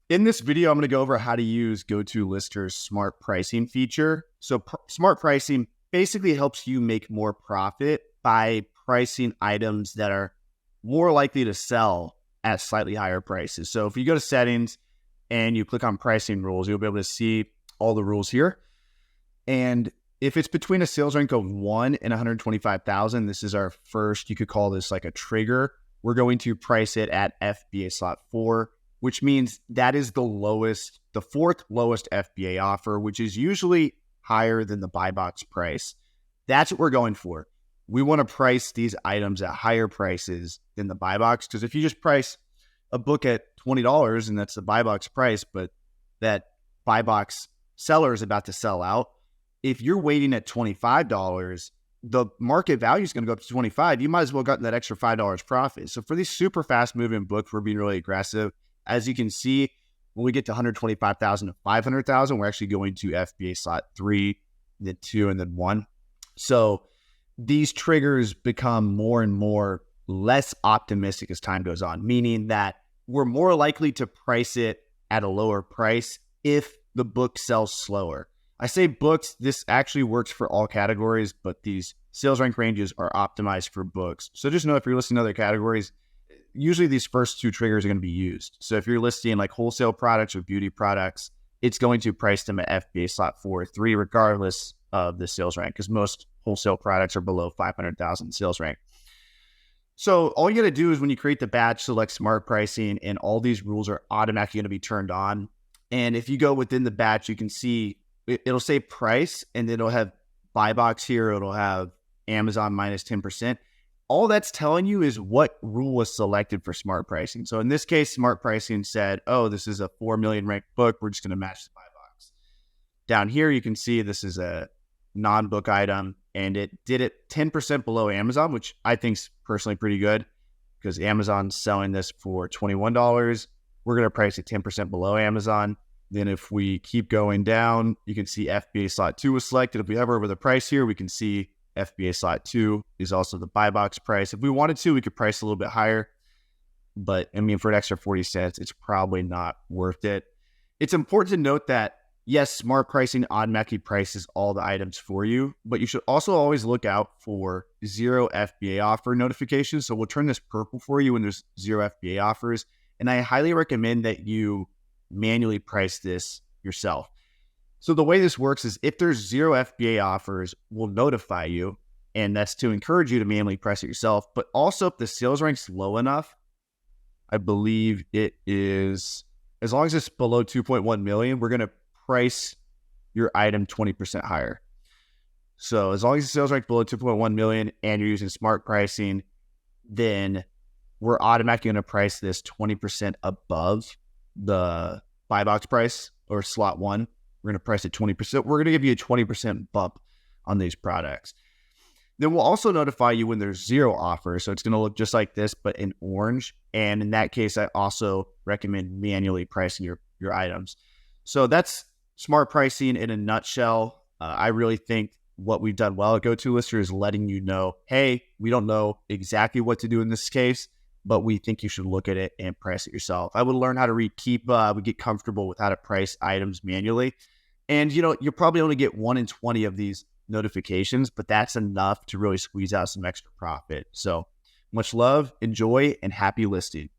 In this video, I'm going to go over how to use Go2Lister's smart pricing feature. So smart pricing basically helps you make more profit by pricing items that are more likely to sell at slightly higher prices. So if you go to settings and you click on pricing rules, you'll be able to see all the rules here. And if it's between a sales rank of 1 and 125,000, this is our first, you could call this like a trigger. We're going to price it at FBA slot 4, which means that is the fourth lowest FBA offer, which is usually higher than the buy box price. That's what we're going for. We want to price these items at higher prices than the buy box, because if you just price a book at $20 and that's the buy box price, but that buy box seller is about to sell out, if you're waiting at $25, the market value is going to go up to 25. You might as well have gotten that extra $5 profit. So for these super fast moving books, we're being really aggressive. As you can see, when we get to 125,000 to 500,000, we're actually going to FBA slot 3, then 2, and then 1. So these triggers become more and more less optimistic as time goes on, meaning that we're more likely to price it at a lower price if the book sells slower. I say books, this actually works for all categories, but these sales rank ranges are optimized for books. So just know if you're listing other categories, usually these first two triggers are going to be used. So if you're listing like wholesale products or beauty products, it's going to price them at FBA slot 4 or 3, regardless of the sales rank, because most wholesale products are below 500,000 sales rank. So all you got to do is when you create the batch, select smart pricing, and all these rules are automatically going to be turned on. And if you go within the batch, you can see it'll say price, and then it'll have buy box here. It'll have Amazon minus 10%. All that's telling you is what rule was selected for smart pricing. So in this case, smart pricing said, oh, this is a 4 million ranked book. We're just going to match the buy box. Down here, you can see this is a non-book item, and it did it 10% below Amazon, which I think is personally pretty good because Amazon's selling this for $21. We're going to price it 10% below Amazon. Then if we keep going down, you can see FBA slot 2 was selected. If we hover over the price here, we can see FBA slot 2 is also the buy box price. If we wanted to, we could price a little bit higher. But I mean, for an extra 40 cents, it's probably not worth it. It's important to note that, yes, smart pricing automatically prices all the items for you, but you should also always look out for 0 FBA offer notifications. So we'll turn this purple for you when there's 0 FBA offers. And I highly recommend that you manually price this yourself. So the way this works is if there's 0 FBA offers, we'll notify you, and that's to encourage you to manually price it yourself. But also if the sales rank's low enough, I believe it is, as long as it's below 2.1 million, we're going to price your item 20% higher. So as long as the sales rank's below 2.1 million and you're using smart pricing, then we're automatically going to price this 20% above the buy box price or slot 1. We're going to price it 20%. We're going to give you a 20% bump on these products. Then we'll also notify you when there's 0 offers. So it's going to look just like this, but in orange. And in that case, I also recommend manually pricing your items. So that's smart pricing in a nutshell. I really think what we've done well at Go2Lister is letting you know, hey, we don't know exactly what to do in this case, but we think you should look at it and price it yourself. I would learn how to we get comfortable with how to price items manually. And, you'll probably only get 1 in 20 of these notifications, but that's enough to really squeeze out some extra profit. So much love, enjoy, and happy listing.